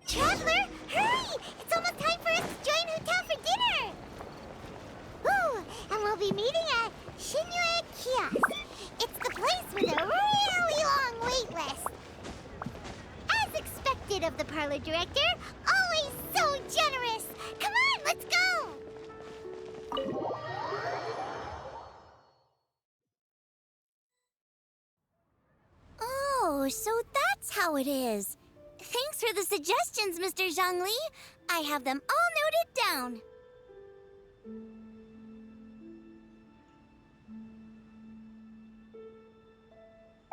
Traveler, hurry! It's almost time for us to join Hotel for dinner! Ooh, and we'll be meeting at Shinue Kiosk. It's the place with a really long wait list. As expected of the parlor director, always so generous! Come on, let's go! Oh, so that's how it is. Thanks for the suggestions, Mr. Zhongli. I have them all noted down.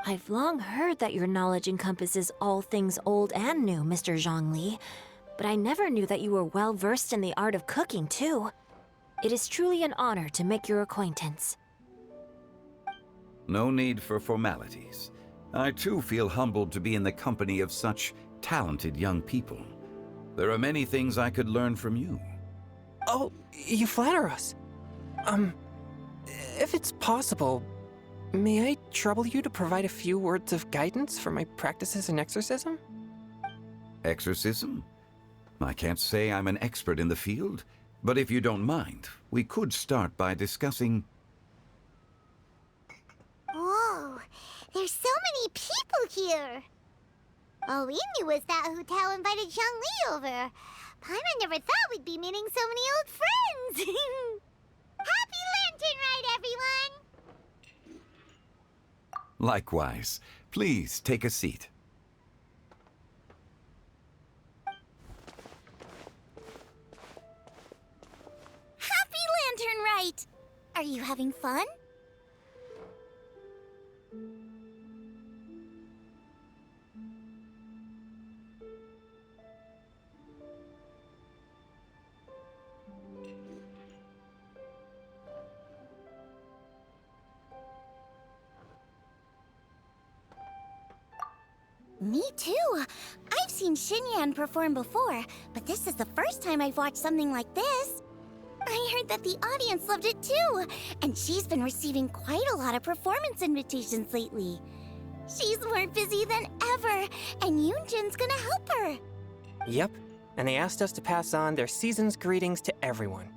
I've long heard that your knowledge encompasses all things old and new, Mr. Zhongli, but I never knew that you were well versed in the art of cooking, too. It is truly an honor to make your acquaintance. No need for formalities. I too feel humbled to be in the company of such talented young people. There are many things I could learn from you. Oh, you flatter us. If it's possible, may I trouble you to provide a few words of guidance for my practices in exorcism? Exorcism? I can't say I'm an expert in the field, but if you don't mind, we could start by discussing... Whoa, there's so many people here. All we knew was that Hotel invited Zhongli over. Paimon never thought we'd be meeting so many old friends. Happy Lantern Ride, everyone! Likewise. Please take a seat. Happy Lantern Ride! Are you having fun? Me too. I've seen Xinyan perform before, but this is the first time I've watched something like this. I heard that the audience loved it too, and she's been receiving quite a lot of performance invitations lately. She's more busy than ever, and Yoonjin's gonna help her. Yep, and they asked us to pass on their season's greetings to everyone.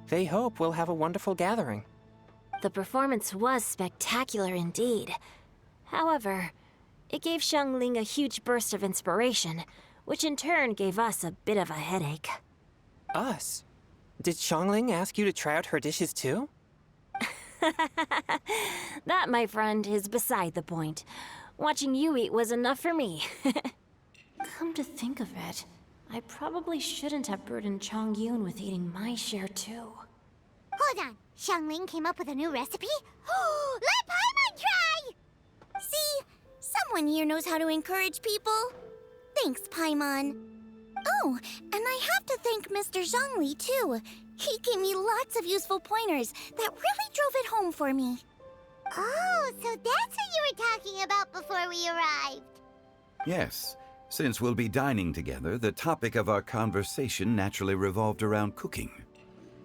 They hope we'll have a wonderful gathering. The performance was spectacular indeed. However, it gave Xiangling a huge burst of inspiration, which in turn gave us a bit of a headache. Us? Did Xiangling ask you to try out her dishes too? That, my friend, is beside the point. Watching you eat was enough for me. Come to think of it, I probably shouldn't have burdened Chongyun with eating my share too. Hold on, Xiangling came up with a new recipe? Let Paimon try! See? Someone here knows how to encourage people. Thanks, Paimon. Oh, and I have to thank Mr. Zhongli, too. He gave me lots of useful pointers that really drove it home for me. Oh, so that's what you were talking about before we arrived. Yes, since we'll be dining together, the topic of our conversation naturally revolved around cooking.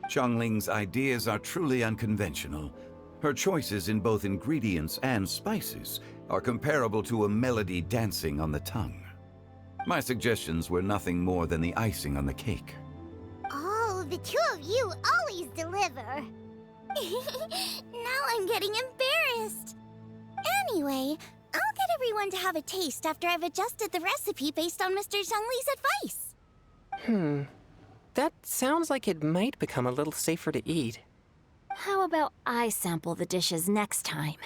Xiangling's ideas are truly unconventional. Her choices in both ingredients and spices are comparable to a melody dancing on the tongue. My suggestions were nothing more than the icing on the cake. Oh, the two of you always deliver. Now I'm getting embarrassed. Anyway, I'll get everyone to have a taste after I've adjusted the recipe based on Mr. Zhongli's advice. That sounds like it might become a little safer to eat. How about I sample the dishes next time?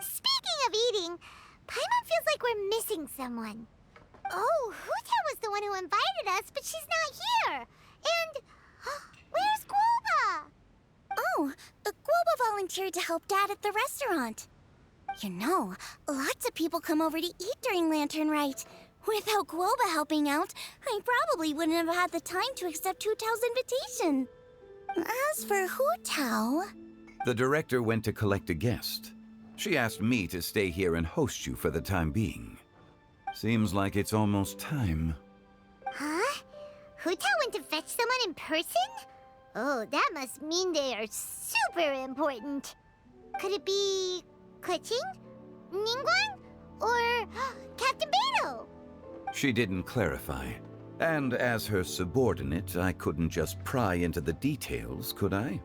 Speaking of eating, Paimon feels like we're missing someone. Oh, Huta was the one who invited us, but she's not here. And where's Guoba? Oh, Guoba volunteered to help Dad at the restaurant. You know, lots of people come over to eat during Lantern Rite. Without Guoba helping out, I probably wouldn't have had the time to accept Hu Tao's invitation. As for Hu Tao... The director went to collect a guest. She asked me to stay here and host you for the time being. Seems like it's almost time. Huh? Hu Tao went to fetch someone in person? Oh, that must mean they are super important. Could it be... Kuching? Ningguang? Or Captain Beidou? She didn't clarify. And as her subordinate, I couldn't just pry into the details, could I?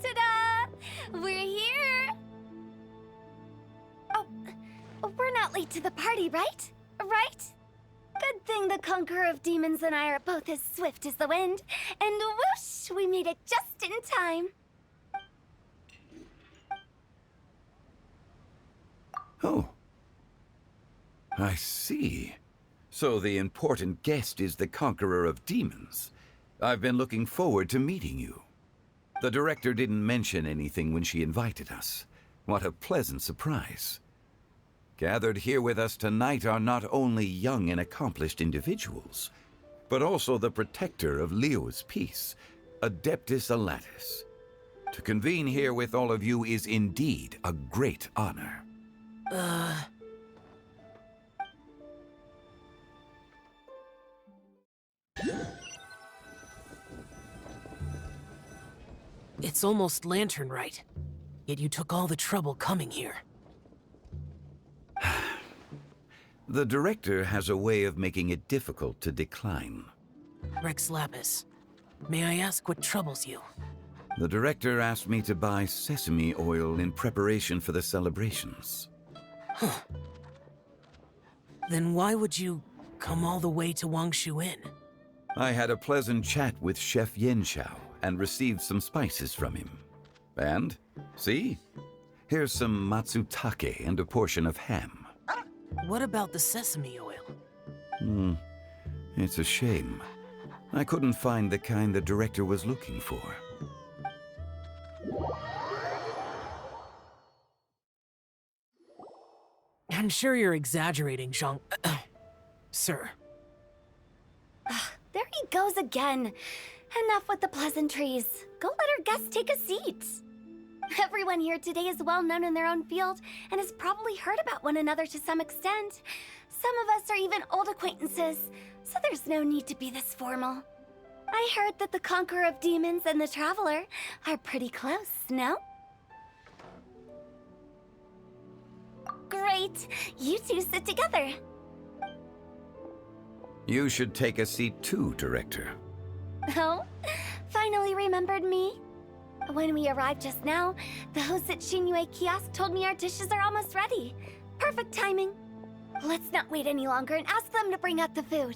Ta-da! We're here! Oh, we're not late to the party, right? Right? Good thing the Conqueror of Demons and I are both as swift as the wind. And whoosh, we made it just in time. Oh. I see. So the important guest is the Conqueror of Demons. I've been looking forward to meeting you. The director didn't mention anything when she invited us. What a pleasant surprise. Gathered here with us tonight are not only young and accomplished individuals, but also the protector of Leo's peace, Adeptus Alatus. To convene here with all of you is indeed a great honor. It's almost Lantern Rite, yet you took all the trouble coming here. The director has a way of making it difficult to decline. Rex Lapis, may I ask what troubles you? The director asked me to buy sesame oil in preparation for the celebrations. Huh. Then why would you come all the way to Wangshu Inn? I had a pleasant chat with Chef Yanxiao and received some spices from him. And, see? Here's some matsutake and a portion of ham. What about the sesame oil? It's a shame. I couldn't find the kind the director was looking for. I'm sure you're exaggerating, Zhang... Sir. There he goes again. Enough with the pleasantries. Go let our guests take a seat. Everyone here today is well known in their own field and has probably heard about one another to some extent. Some of us are even old acquaintances, so there's no need to be this formal. I heard that the Conqueror of Demons and the Traveler are pretty close, no? Great! You two sit together. You should take a seat too, Director. Oh? Finally remembered me? When we arrived just now, the host at Xinyue Kiosk told me our dishes are almost ready. Perfect timing. Let's not wait any longer and ask them to bring out the food.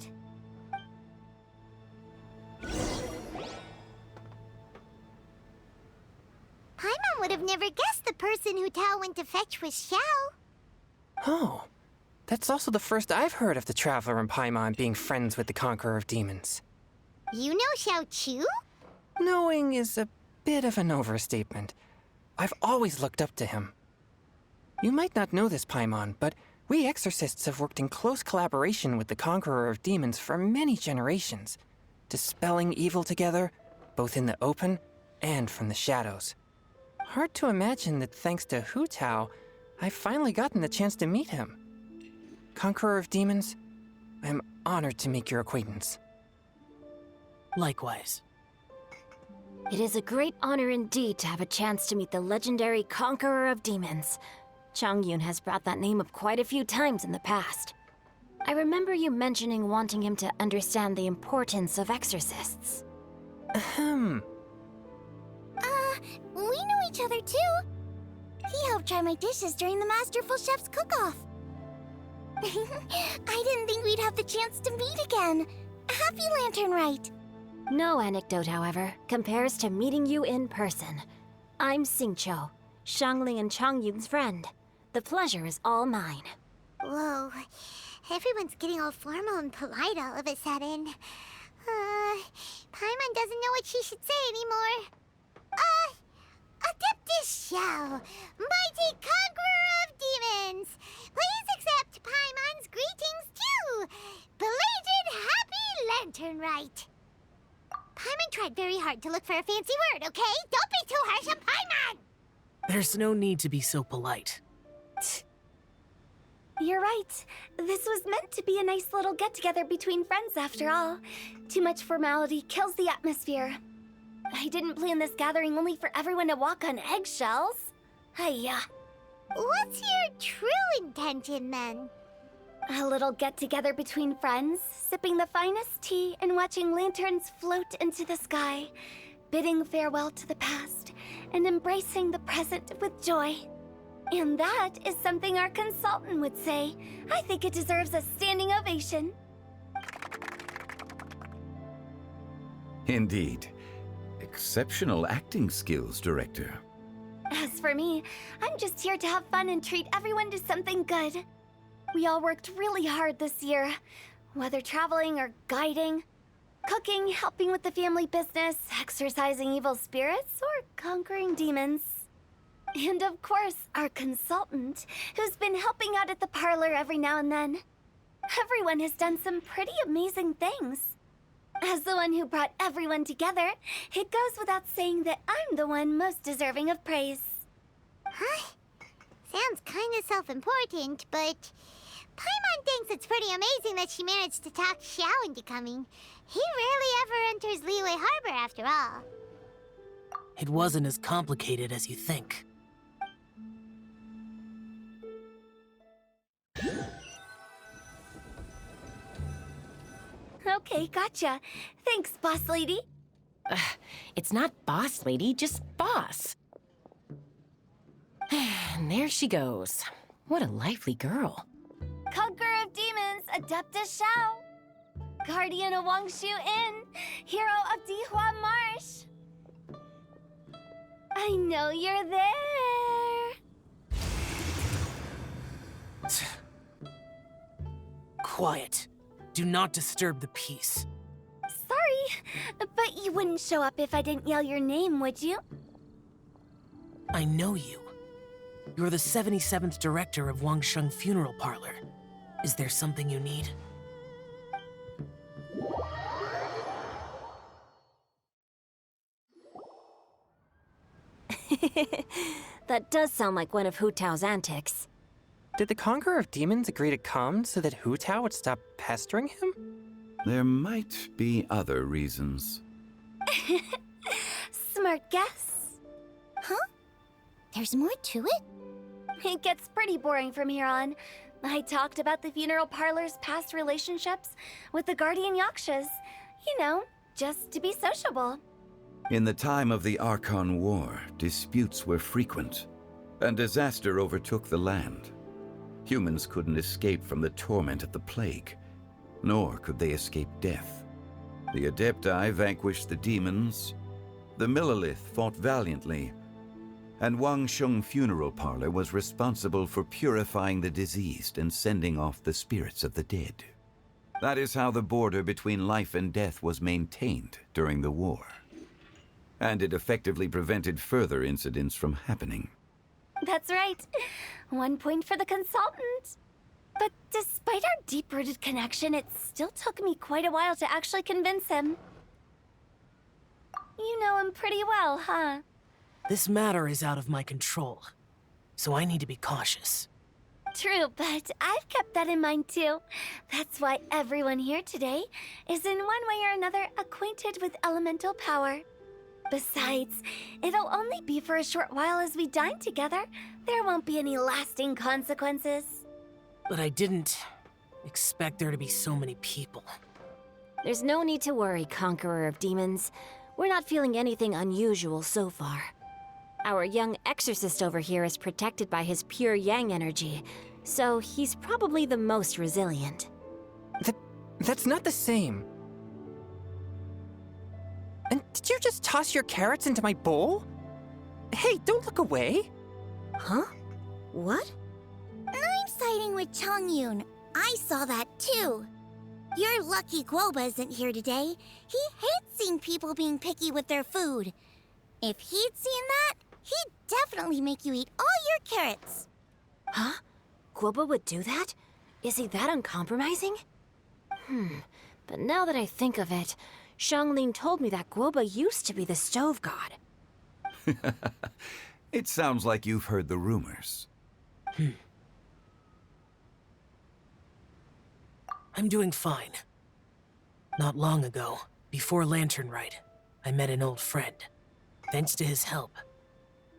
Paimon would have never guessed the person Hu Tao went to fetch was Xiao. Oh, that's also the first I've heard of the Traveler and Paimon being friends with the Conqueror of Demons. You know Xiao Chu? Knowing is a bit of an overstatement. I've always looked up to him. You might not know this, Paimon, but we exorcists have worked in close collaboration with the Conqueror of Demons for many generations, dispelling evil together, both in the open and from the shadows. Hard to imagine that thanks to Hu Tao, I've finally gotten the chance to meet him. Conqueror of Demons, I'm honored to make your acquaintance. Likewise. It is a great honor indeed to have a chance to meet the legendary Conqueror of Demons. Changyun has brought that name up quite a few times in the past. I remember you mentioning wanting him to understand the importance of exorcists. Ahem. We know each other too. He helped try my dishes during the Masterful Chef's cook-off. I didn't think we'd have the chance to meet again. Happy Lantern Rite. No anecdote, however, compares to meeting you in person. I'm Xingqiu, Shangling and Changyun's friend. The pleasure is all mine. Whoa, everyone's getting all formal and polite all of a sudden. Paimon doesn't know what she should say anymore. Adeptus Shell, mighty conqueror of demons, please accept Paimon's greetings too. Belated Happy Lantern Rite. Paimon tried very hard to look for a fancy word, okay? Don't be too harsh on Paimon! There's no need to be so polite. You're right. This was meant to be a nice little get-together between friends after all. Too much formality kills the atmosphere. I didn't plan this gathering only for everyone to walk on eggshells. Hiya. What's your true intention, then? A little get-together between friends, sipping the finest tea and watching lanterns float into the sky, bidding farewell to the past and embracing the present with joy. And that is something our consultant would say. I think it deserves a standing ovation. Indeed. Exceptional acting skills, Director. As for me, I'm just here to have fun and treat everyone to something good. We all worked really hard this year, whether traveling or guiding, cooking, helping with the family business, exorcising evil spirits, or conquering demons. And of course, our consultant, who's been helping out at the parlor every now and then. Everyone has done some pretty amazing things. As the one who brought everyone together, it goes without saying that I'm the one most deserving of praise. Huh? Sounds kinda self-important, but Paimon thinks it's pretty amazing that she managed to talk Xiao into coming. He rarely ever enters Liyue Harbor after all. It wasn't as complicated as you think. Okay, gotcha. Thanks, boss lady. It's not boss lady, just boss. And there she goes. What a lively girl. Conqueror of demons, Adeptus Xiao. Guardian of Wangshu Inn, hero of Dihua Marsh. I know you're there. Quiet. Do not disturb the peace. Sorry, but you wouldn't show up if I didn't yell your name, would you? I know you. You're the 77th director of Wangsheng Funeral Parlor. Is there something you need? That does sound like one of Hu Tao's antics. Did the Conqueror of Demons agree to come so that Hu Tao would stop pestering him? There might be other reasons. Smart guess. Huh? There's more to it? It gets pretty boring from here on. I talked about the funeral parlor's past relationships with the guardian yakshas. You know, just to be sociable. In the time of the Archon War, disputes were frequent, and disaster overtook the land. Humans couldn't escape from the torment of the plague, nor could they escape death. The Adepti vanquished the demons, the Millelith fought valiantly, and Wangsheng Funeral Parlor was responsible for purifying the diseased and sending off the spirits of the dead. That is how the border between life and death was maintained during the war. And it effectively prevented further incidents from happening. That's right. 1 point for the consultant. But despite our deep-rooted connection, it still took me quite a while to actually convince him. You know him pretty well, huh? This matter is out of my control, so I need to be cautious. True, but I've kept that in mind too. That's why everyone here today is in one way or another acquainted with elemental power. Besides, it'll only be for a short while as we dine together. There won't be any lasting consequences. But I didn't expect there to be so many people. There's no need to worry, Conqueror of Demons. We're not feeling anything unusual so far. Our young exorcist over here is protected by his pure yang energy, so he's probably the most resilient. That's not the same. And did you just toss your carrots into my bowl? Hey, don't look away. Huh? What? I'm siding with Chongyun. I saw that too. You're lucky Guoba isn't here today. He hates seen people being picky with their food. If he'd seen that, he'd definitely make you eat all your carrots. Huh? Guoba would do that? Is he that uncompromising? But now that I think of it, Xiangling told me that Guoba used to be the stove god. It sounds like you've heard the rumors. I'm doing fine. Not long ago, before Lantern Rite, I met an old friend. Thanks to his help,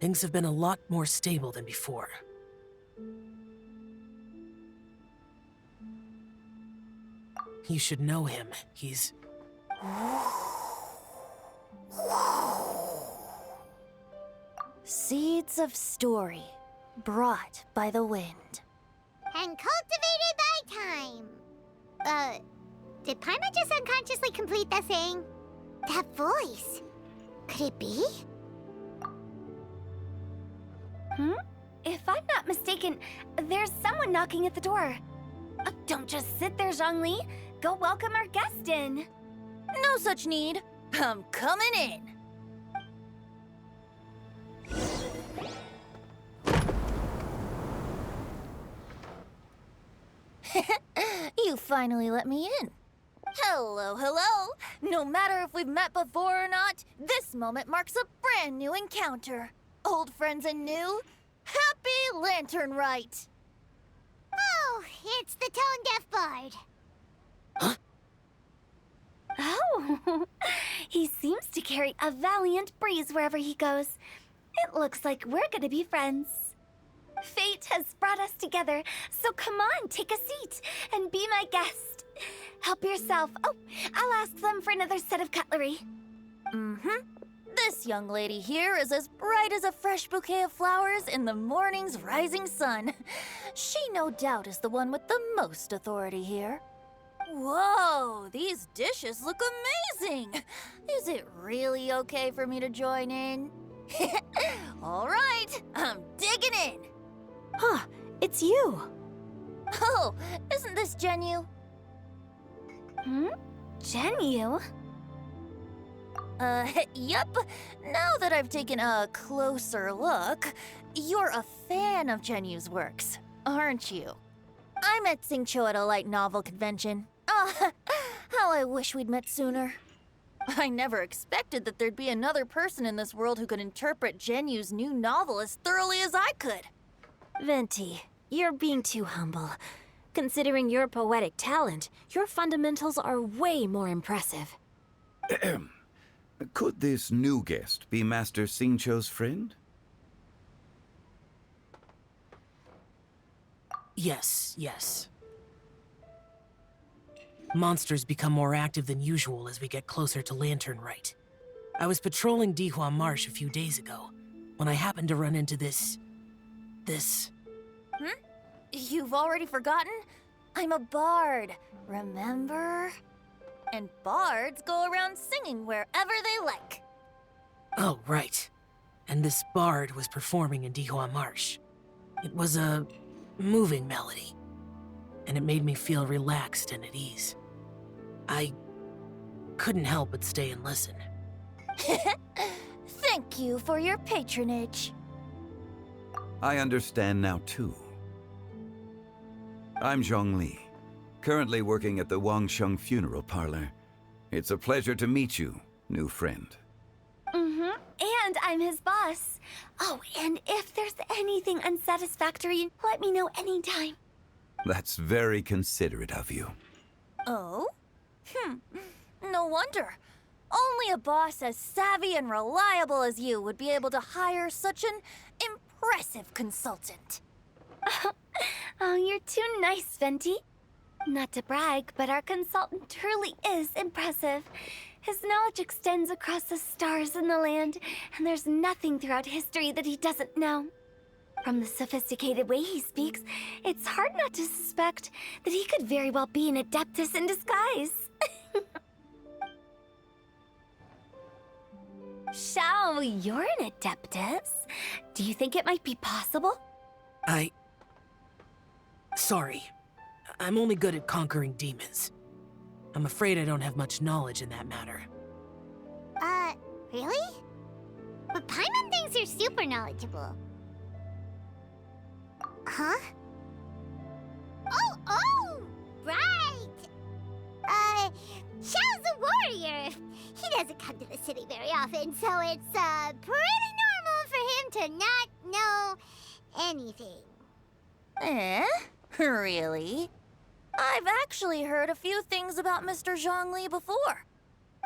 things have been a lot more stable than before. You should know him. He's... Seeds of story, brought by the wind. And cultivated by time. Did Paimon just unconsciously complete that saying? That voice. Could it be? If I'm not mistaken, there's someone knocking at the door. Don't just sit there, Zhongli. Go welcome our guest in. No such need. I'm coming in. You finally let me in. Hello, hello. No matter if we've met before or not, this moment marks a brand new encounter. Old friends and new. Happy Lantern Rite. Oh, it's the tone-deaf bard. Oh, he seems to carry a valiant breeze wherever he goes. It looks like we're gonna be friends. Fate has brought us together, so come on, take a seat and be my guest. Help yourself. Oh, I'll ask them for another set of cutlery. This young lady here is as bright as a fresh bouquet of flowers in the morning's rising sun. She no doubt is the one with the most authority here. Whoa, these dishes look amazing! Is it really okay for me to join in? All right, I'm digging in. Huh, it's you. Oh, isn't this Genyu? Genyu? Yep. Now that I've taken a closer look, you're a fan of Genyu's works, aren't you? I met Xingqiu at a light novel convention. How I wish we'd met sooner. I never expected that there'd be another person in this world who could interpret Genyu's new novel as thoroughly as I could. Venti, you're being too humble. Considering your poetic talent, your fundamentals are way more impressive. Could this new guest be Master Xingqiu's friend? Yes. Monsters become more active than usual as we get closer to Lantern Rite. I was patrolling Dihua Marsh a few days ago, when I happened to run into this... You've already forgotten? I'm a bard, remember? And bards go around singing wherever they like. Oh, right. And this bard was performing in Dihua Marsh. It was a moving melody, and it made me feel relaxed and at ease. I couldn't help but stay and listen. Thank you for your patronage. I understand now, too. I'm Zhongli, currently working at the Wangsheng Funeral Parlor. It's a pleasure to meet you, new friend. And I'm his boss. Oh, and if there's anything unsatisfactory, let me know anytime. That's very considerate of you. Oh? No wonder. Only a boss as savvy and reliable as you would be able to hire such an impressive consultant. Oh, you're too nice, Venti. Not to brag, but our consultant truly is impressive. His knowledge extends across the stars and the land, and there's nothing throughout history that he doesn't know. From the sophisticated way he speaks, it's hard not to suspect that he could very well be an adeptus in disguise. Shao, you're an adeptus. Do you think it might be possible? Sorry. I'm only good at conquering demons. I'm afraid I don't have much knowledge in that matter. Really? But Paimon thinks you're super knowledgeable. Huh? Oh, right! Xiao's a warrior. He doesn't come to the city very often, so it's, pretty normal for him to not know anything. Really? I've actually heard a few things about Mr. Zhongli before.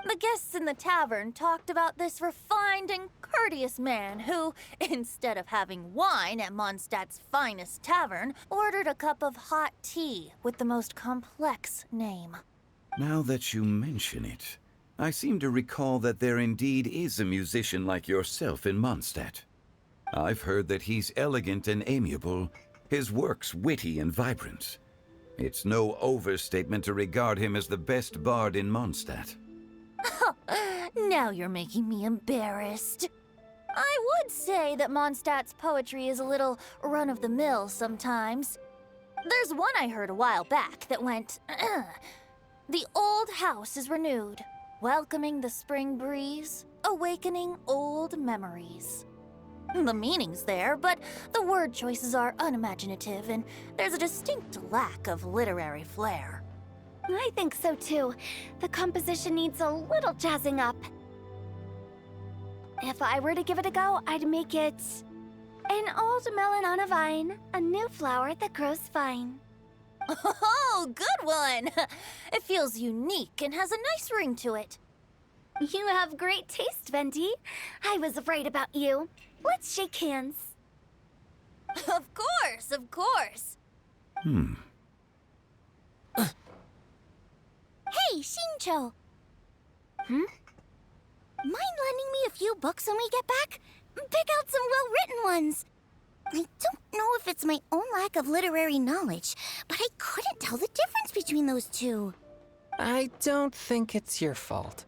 The guests in the tavern talked about this refined and courteous man who, instead of having wine at Mondstadt's finest tavern, ordered a cup of hot tea with the most complex name. Now that you mention it, I seem to recall that there indeed is a musician like yourself in Mondstadt. I've heard that he's elegant and amiable, his works witty and vibrant. It's no overstatement to regard him as the best bard in Mondstadt. Now you're making me embarrassed. I would say that Mondstadt's poetry is a little run-of-the-mill sometimes. There's one I heard a while back that went, "The old house is renewed, welcoming the spring breeze, awakening old memories." The meaning's there, but the word choices are unimaginative, and there's a distinct lack of literary flair. I think so too. The composition needs a little jazzing up. If I were to give it a go, I'd make it an old melon on a vine, a new flower that grows fine. Oh, good one! It feels unique and has a nice ring to it. You have great taste, Venti. I was right about you. Let's shake hands. Of course, of course. Hey, Shincho! Mind lending me a few books when we get back? Pick out some well-written ones. I don't know if it's my own lack of literary knowledge, but I couldn't tell the difference between those two. I don't think it's your fault.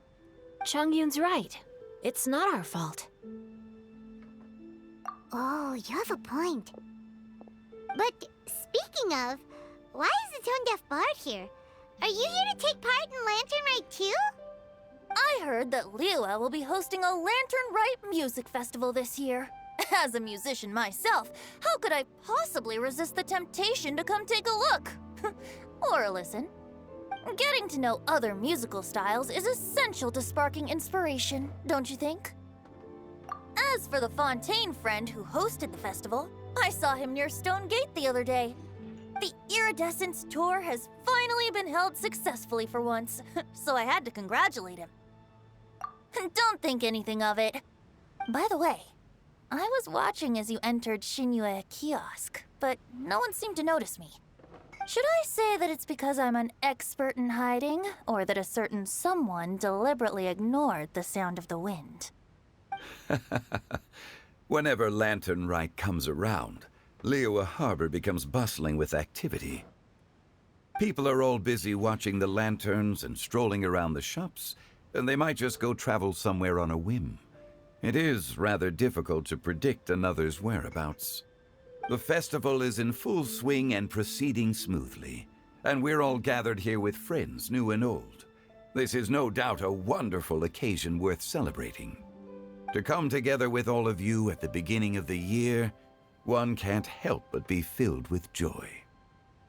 Chongyun's right. It's not our fault. Oh, you have a point. But speaking of, why is the tone-deaf bard here? Are you here to take part in Lantern Rite too? I heard that Liua will be hosting a Lantern Rite music festival this year. As a musician myself, how could I possibly resist the temptation to come take a look? Or listen. Getting to know other musical styles is essential to sparking inspiration, don't you think? As for the Fontaine friend who hosted the festival, I saw him near Stone Gate the other day. The Iridescence tour has finally been held successfully for once, so I had to congratulate him. Don't think anything of it. By the way, I was watching as you entered Shinyue Kiosk, but no one seemed to notice me. Should I say that it's because I'm an expert in hiding, or that a certain someone deliberately ignored the sound of the wind? Whenever Lantern Rite comes around, Liua Harbor becomes bustling with activity. People are all busy watching the lanterns and strolling around the shops, and they might just go travel somewhere on a whim. It is rather difficult to predict another's whereabouts. The festival is in full swing and proceeding smoothly, and we're all gathered here with friends, new and old. This is no doubt a wonderful occasion worth celebrating. To come together with all of you at the beginning of the year, one can't help but be filled with joy.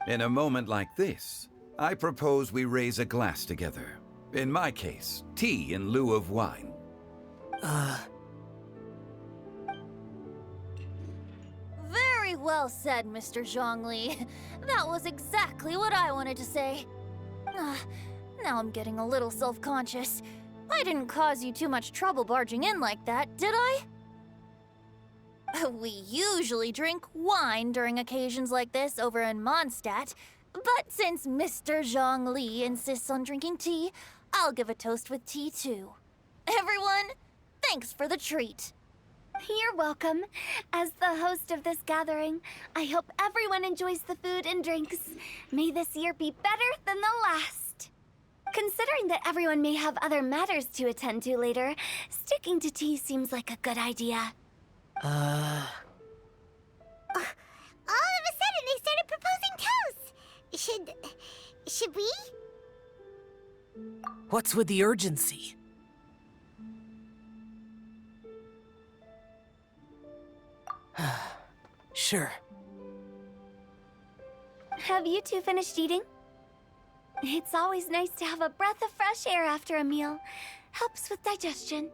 In a moment like this, I propose we raise a glass together. In my case, tea in lieu of wine. Very well said, Mr. Zhongli. That was exactly what I wanted to say. Now I'm getting a little self-conscious. I didn't cause you too much trouble barging in like that, did I? We usually drink wine during occasions like this over in Mondstadt, but since Mr. Zhongli insists on drinking tea, I'll give a toast with tea too. Everyone, thanks for the treat. You're welcome. As the host of this gathering, I hope everyone enjoys the food and drinks. May this year be better than the last. Considering that everyone may have other matters to attend to later, sticking to tea seems like a good idea. All of a sudden, they started proposing toasts. Should we? What's with the urgency? Sure. Have you two finished eating? It's always nice to have a breath of fresh air after a meal. Helps with digestion.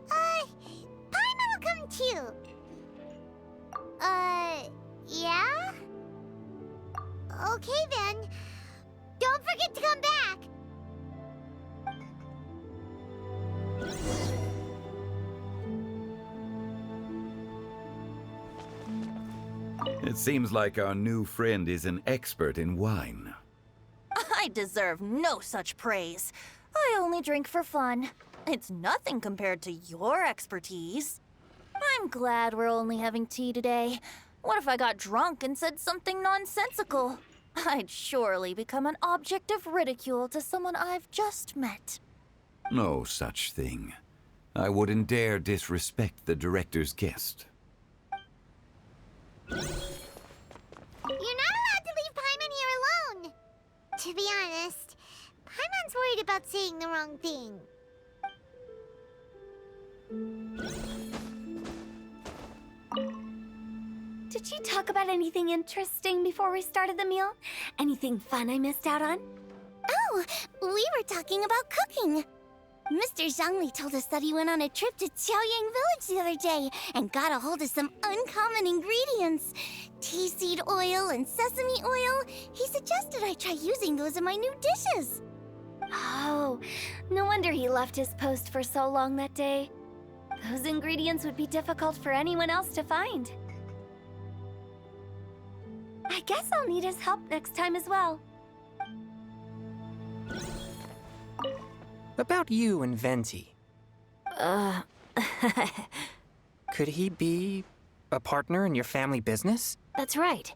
Paimon will come too. Yeah? Okay then. Don't forget to come back. It seems like our new friend is an expert in wine. I deserve no such praise. I only drink for fun. It's nothing compared to your expertise. I'm glad we're only having tea today. What if I got drunk and said something nonsensical? I'd surely become an object of ridicule to someone I've just met. No such thing. I wouldn't dare disrespect the director's guest. You're not allowed to leave Paimon here alone. To be honest, Paimon's worried about saying the wrong thing. Did you talk about anything interesting before we started the meal? Anything fun I missed out on? Oh, we were talking about cooking. Mr. Zhangli told us that he went on a trip to Qiaoyang Village the other day and got a hold of some uncommon ingredients. Tea seed oil and sesame oil. He suggested I try using those in my new dishes. Oh, no wonder he left his post for so long that day. Those ingredients would be difficult for anyone else to find. I guess I'll need his help next time as well. About you and Venti. Could he be a partner in your family business? That's right.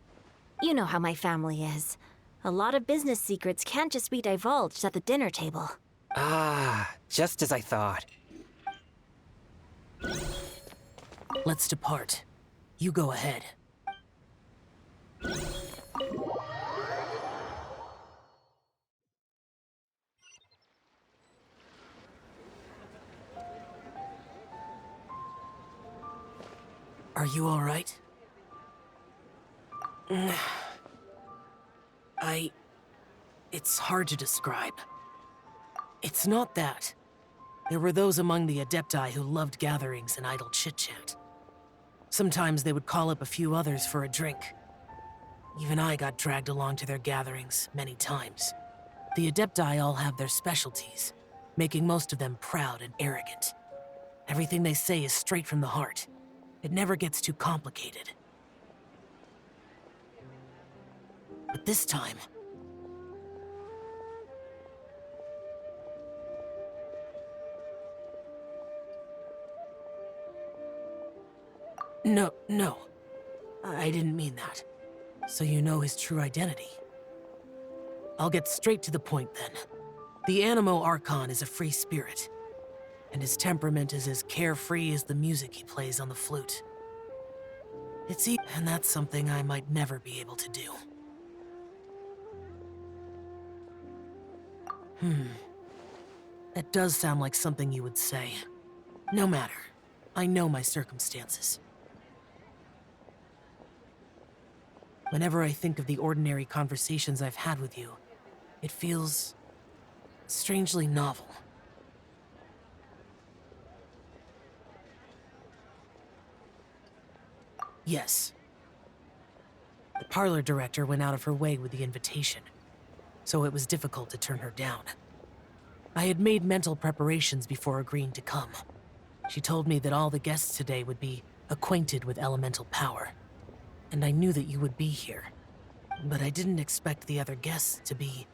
You know how my family is. A lot of business secrets can't just be divulged at the dinner table. Ah, just as I thought. Let's depart. You go ahead. Are you all right? It's hard to describe. It's not that. There were those among the Adepti who loved gatherings and idle chit-chat. Sometimes they would call up a few others for a drink. Even I got dragged along to their gatherings many times. The Adepti all have their specialties, making most of them proud and arrogant. Everything they say is straight from the heart. It never gets too complicated. But this time... No. I didn't mean that. So you know his true identity. I'll get straight to the point then. The Animo Archon is a free spirit, and his temperament is as carefree as the music he plays on the flute. And that's something I might never be able to do. That does sound like something you would say. No matter. I know my circumstances. Whenever I think of the ordinary conversations I've had with you, it feels strangely novel. Yes. The parlor director went out of her way with the invitation, so it was difficult to turn her down. I had made mental preparations before agreeing to come. She told me that all the guests today would be acquainted with elemental power, and I knew that you would be here. But I didn't expect the other guests to be...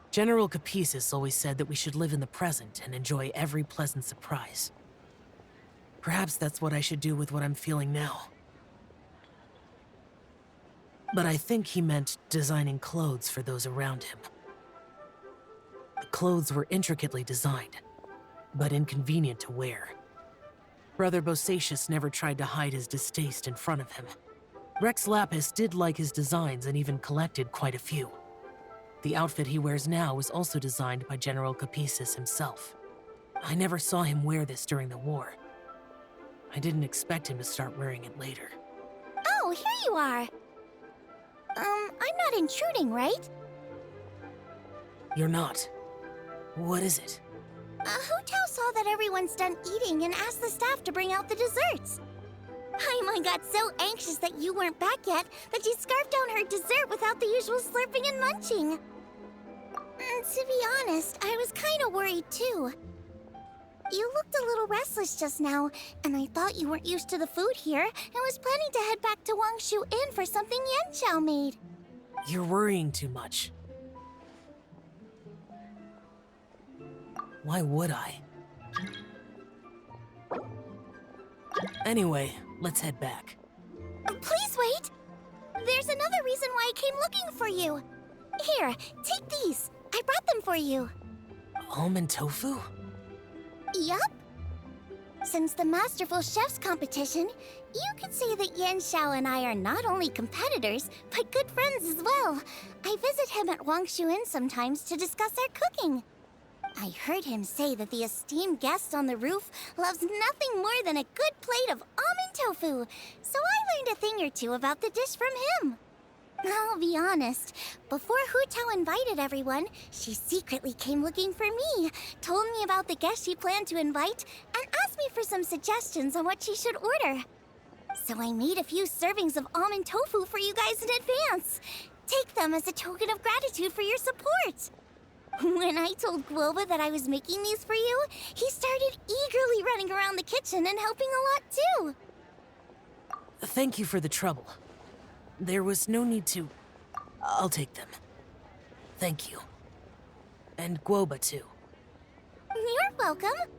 General Capisis always said that we should live in the present and enjoy every pleasant surprise. Perhaps that's what I should do with what I'm feeling now. But I think he meant designing clothes for those around him. The clothes were intricately designed, but inconvenient to wear. Brother Bosacius never tried to hide his distaste in front of him. Rex Lapis did like his designs and even collected quite a few. The outfit he wears now was also designed by General Capisis himself. I never saw him wear this during the war, I didn't expect him to start wearing it later. Oh, here you are. I'm not intruding, right? You're not. What is it? Hu Tao saw that everyone's done eating and asked the staff to bring out the desserts. Paimon got so anxious that you weren't back yet that she scarfed down her dessert without the usual slurping and munching. To be honest, I was kind of worried too. You looked a little restless just now, and I thought you weren't used to the food here and was planning to head back to Wangshu Inn for something Yanxiao made. You're worrying too much. Why would I? Anyway, let's head back. Please wait! There's another reason why I came looking for you. Here, take these. I brought them for you. Almond tofu? Yup. Since the Masterful Chef's competition, you could say that Yanxiao and I are not only competitors, but good friends as well. I visit him at Wangshu Inn sometimes to discuss our cooking. I heard him say that the esteemed guest on the roof loves nothing more than a good plate of almond tofu, so I learned a thing or two about the dish from him. I'll be honest, before Hu Tao invited everyone, she secretly came looking for me, told me about the guests she planned to invite, and asked me for some suggestions on what she should order. So I made a few servings of almond tofu for you guys in advance. Take them as a token of gratitude for your support. When I told Guoba that I was making these for you, he started eagerly running around the kitchen and helping a lot too. Thank you for the trouble. There was no need to... I'll take them. Thank you. And Guoba too. You're welcome.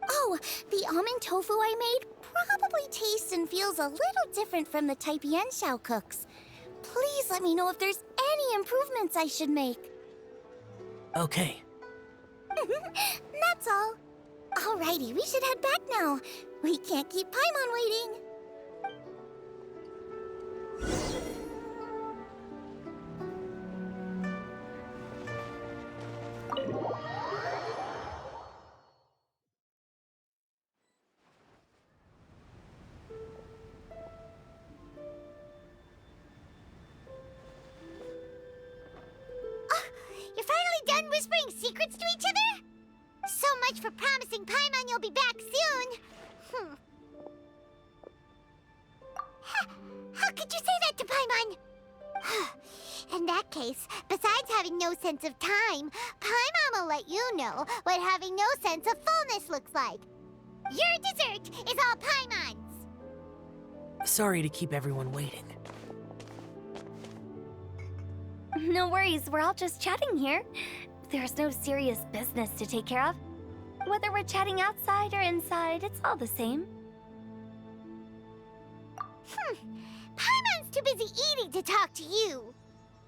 Oh, the almond tofu I made probably tastes and feels a little different from the type Yanxiao cooks. Please let me know if there's any improvements I should make. Okay. That's all. Alrighty, we should head back now. We can't keep Paimon waiting. You're finally done whispering secrets to each other? So much for promising Paimon you'll be back soon. How could you say that to Paimon? In that case, besides having no sense of time, Paimon will let you know what having no sense of fullness looks like. Your dessert is all Paimon's. Sorry to keep everyone waiting. No worries, we're all just chatting here. There's no serious business to take care of. Whether we're chatting outside or inside, it's all the same. Paimon's too busy eating to talk to you.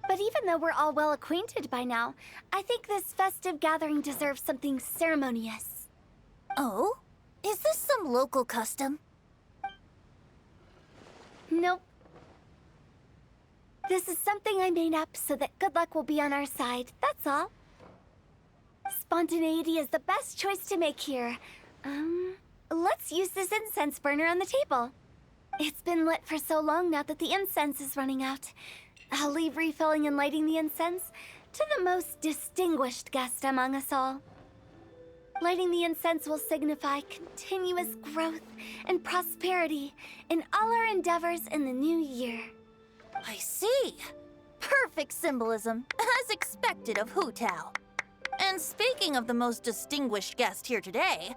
But even though we're all well acquainted by now, I think this festive gathering deserves something ceremonious. Oh? Is this some local custom? Nope. This is something I made up so that good luck will be on our side, that's all. Spontaneity is the best choice to make here. Let's use this incense burner on the table. It's been lit for so long now that the incense is running out. I'll leave refilling and lighting the incense to the most distinguished guest among us all. Lighting the incense will signify continuous growth and prosperity in all our endeavors in the new year. I see. Perfect symbolism, as expected of Hu Tao. And speaking of the most distinguished guest here today,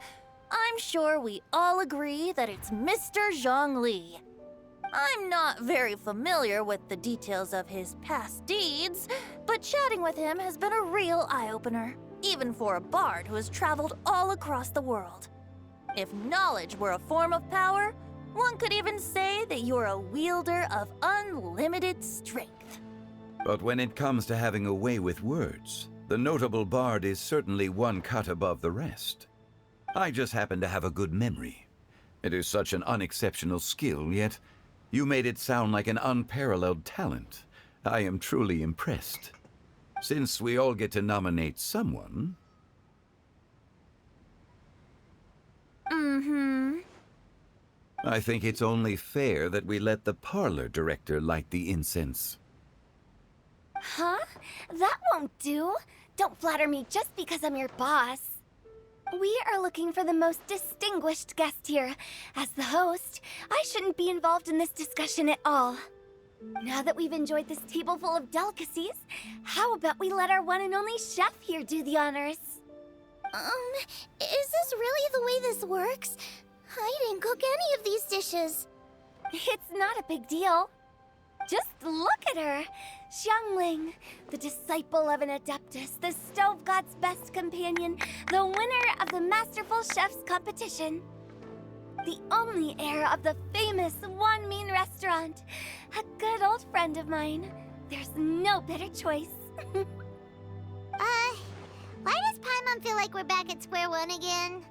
I'm sure we all agree that it's Mr. Zhongli. I'm not very familiar with the details of his past deeds, but chatting with him has been a real eye-opener, even for a bard who has traveled all across the world. If knowledge were a form of power, one could even say that you're a wielder of unlimited strength. But when it comes to having a way with words, the notable bard is certainly one cut above the rest. I just happen to have a good memory. It is such an unexceptional skill, yet you made it sound like an unparalleled talent. I am truly impressed. Since we all get to nominate someone... I think it's only fair that we let the parlor director light the incense. Huh? That won't do. Don't flatter me just because I'm your boss. We are looking for the most distinguished guest here. As the host, I shouldn't be involved in this discussion at all. Now that we've enjoyed this table full of delicacies, how about we let our one and only chef here do the honors? Is this really the way this works? I didn't cook any of these dishes. It's not a big deal. Just look at her. Xiangling, the disciple of an adeptus, the stove god's best companion, the winner of the Masterful Chef's competition. The only heir of the famous One Mean restaurant. A good old friend of mine. There's no better choice. Why does Paimon feel like we're back at square one again?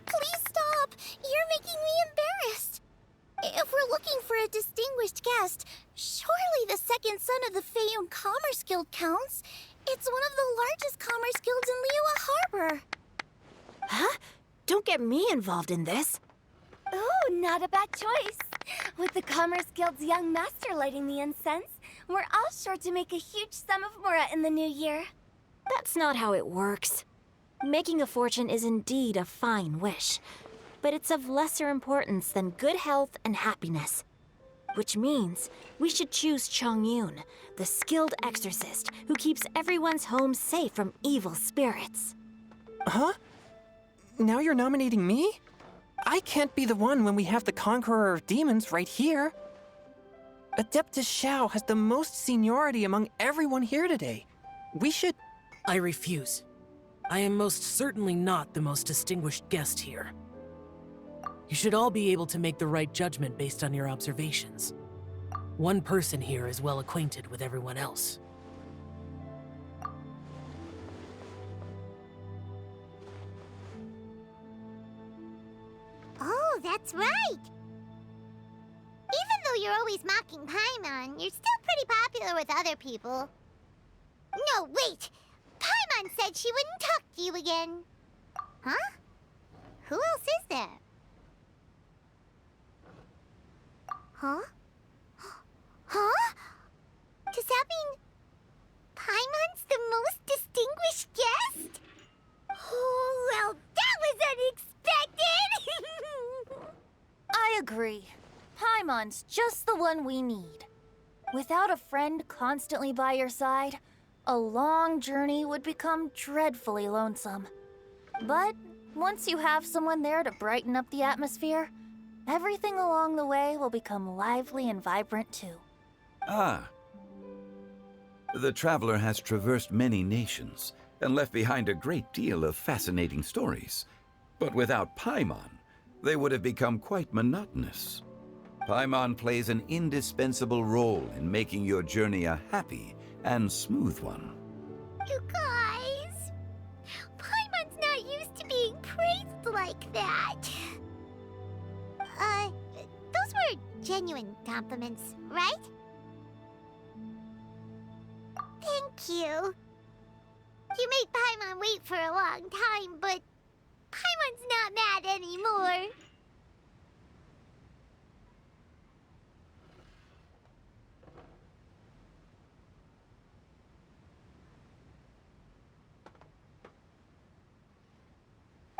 Please stop! You're making me embarrassed! If we're looking for a distinguished guest, surely the second son of the Feiyun Commerce Guild counts. It's one of the largest commerce guilds in Liyue Harbor. Huh? Don't get me involved in this. Oh, not a bad choice. With the Commerce Guild's young master lighting the incense, we're all sure to make a huge sum of mora in the new year. That's not how it works. Making a fortune is indeed a fine wish, but it's of lesser importance than good health and happiness. Which means we should choose Chongyun, the skilled exorcist who keeps everyone's home safe from evil spirits. Huh? Now you're nominating me? I can't be the one when we have the Conqueror of Demons right here. Adeptus Xiao has the most seniority among everyone here today. We should... I refuse. I am most certainly not the most distinguished guest here. You should all be able to make the right judgment based on your observations. One person here is well acquainted with everyone else. Oh, that's right! Even though you're always mocking Paimon, you're still pretty popular with other people. No, wait! Paimon said she wouldn't talk to you again. Huh? Who else is there? Huh? Huh? Does that mean Paimon's the most distinguished guest? Oh, well, that was unexpected! I agree. Paimon's just the one we need. Without a friend constantly by your side, a long journey would become dreadfully lonesome. But once you have someone there to brighten up the atmosphere, everything along the way will become lively and vibrant too. Ah. The traveler has traversed many nations and left behind a great deal of fascinating stories. But without Paimon, they would have become quite monotonous. Paimon plays an indispensable role in making your journey a happy and smooth one. You guys, Paimon's not used to being praised like that. Those were genuine compliments, right? Thank you. You made Paimon wait for a long time, but Paimon's not mad anymore.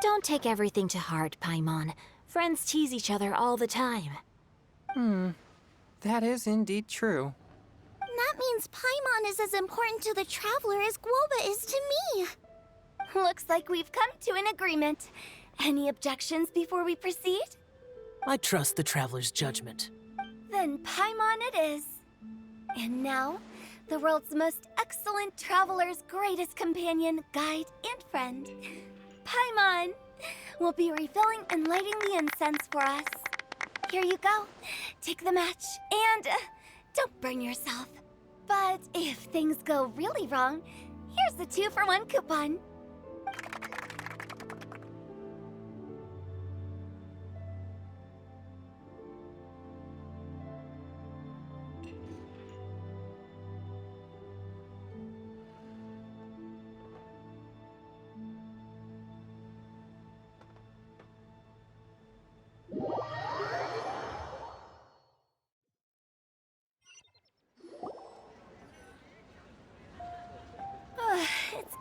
Don't take everything to heart, Paimon. Friends tease each other all the time. That is indeed true. That means Paimon is as important to the traveler as Guoba is to me. Looks like we've come to an agreement. Any objections before we proceed? I trust the traveler's judgment. Then Paimon it is. And now, the world's most excellent traveler's greatest companion, guide, and friend, Paimon, will be refilling and lighting the incense for us. Here you go. Take the match, and don't burn yourself. But if things go really wrong, here's the 2-for-1 coupon.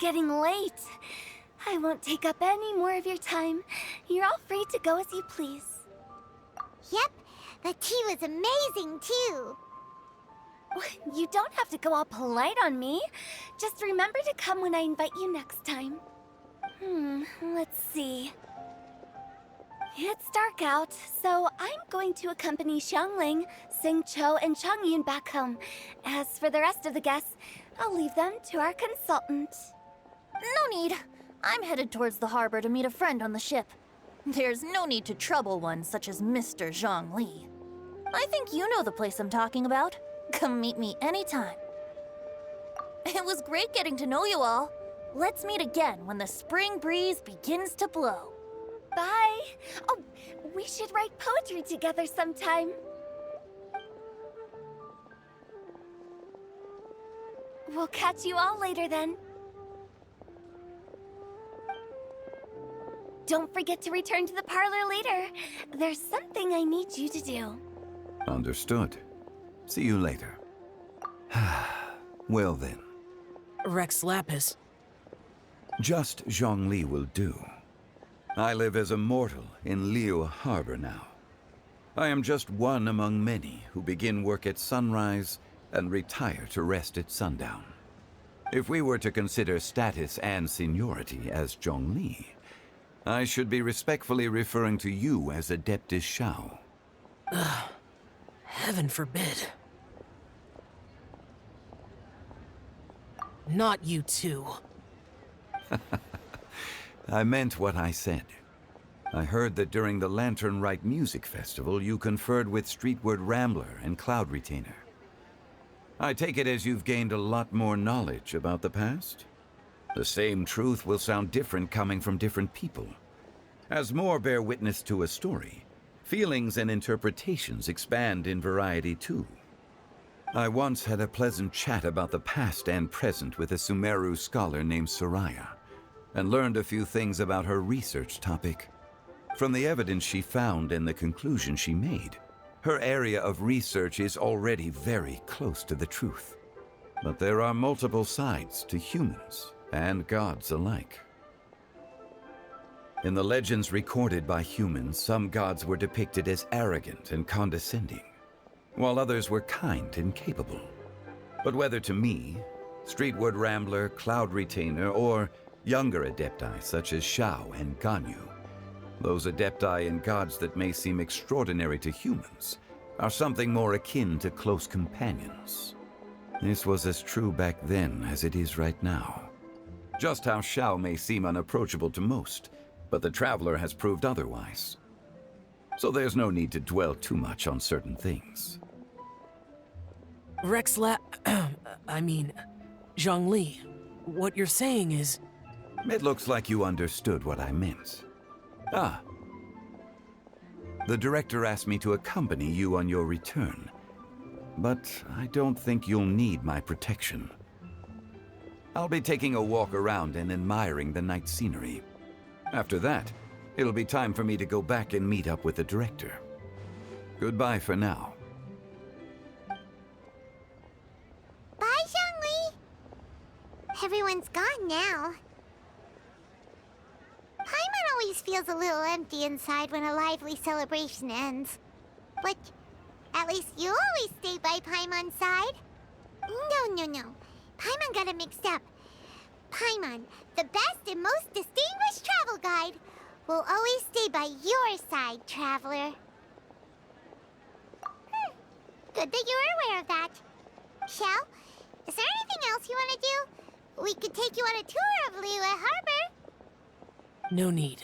getting late. I won't take up any more of your time. You're all free to go as you please. Yep, the tea was amazing too. You don't have to go all polite on me. Just remember to come when I invite you next time. Let's see. It's dark out, so I'm going to accompany Xiangling, Xingqiu, and Changyun back home. As for the rest of the guests, I'll leave them to our consultant. No need. I'm headed towards the harbor to meet a friend on the ship. There's no need to trouble one such as Mr. Zhongli. I think you know the place I'm talking about. Come meet me anytime. It was great getting to know you all. Let's meet again when the spring breeze begins to blow. Bye. Oh, we should write poetry together sometime. We'll catch you all later then. Don't forget to return to the parlor later. There's something I need you to do. Understood. See you later. Well then. Rex Lapis. Just Zhongli will do. I live as a mortal in Liu Harbor now. I am just one among many who begin work at sunrise and retire to rest at sundown. If we were to consider status and seniority as Zhongli, I should be respectfully referring to you as Adeptus Shao. Heaven forbid. Not you too. I meant what I said. I heard that during the Lantern Rite Music Festival, you conferred with Streetward Rambler and Cloud Retainer. I take it as you've gained a lot more knowledge about the past? The same truth will sound different coming from different people. As more bear witness to a story, feelings and interpretations expand in variety too. I once had a pleasant chat about the past and present with a Sumeru scholar named Soraya, and learned a few things about her research topic. From the evidence she found and the conclusion she made, her area of research is already very close to the truth. But there are multiple sides to humans and gods alike. In the legends recorded by humans, some gods were depicted as arrogant and condescending, while others were kind and capable. But whether to me, Streetward Rambler, Cloud Retainer, or younger adepti such as Shao and Ganyu, those adepti and gods that may seem extraordinary to humans are something more akin to close companions. This was as true back then as it is right now. Just how Shao may seem unapproachable to most, but the Traveler has proved otherwise. So there's no need to dwell too much on certain things. Zhongli, what you're saying is... It looks like you understood what I meant. Ah. The director asked me to accompany you on your return, but I don't think you'll need my protection. I'll be taking a walk around and admiring the night scenery. After that, it'll be time for me to go back and meet up with the director. Goodbye for now. Bye, Xiangli! Everyone's gone now. Paimon always feels a little empty inside when a lively celebration ends. But at least you always stay by Paimon's side. No. Paimon got it mixed up. Paimon, the best and most distinguished travel guide, will always stay by your side, Traveler. Good that you were aware of that. Shell, is there anything else you want to do? We could take you on a tour of Liyue Harbor. No need.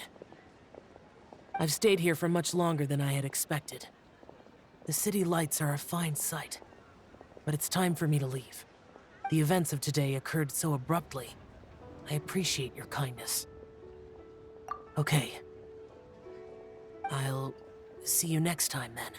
I've stayed here for much longer than I had expected. The city lights are a fine sight, but it's time for me to leave. The events of today occurred so abruptly. I appreciate your kindness. Okay. I'll see you next time then.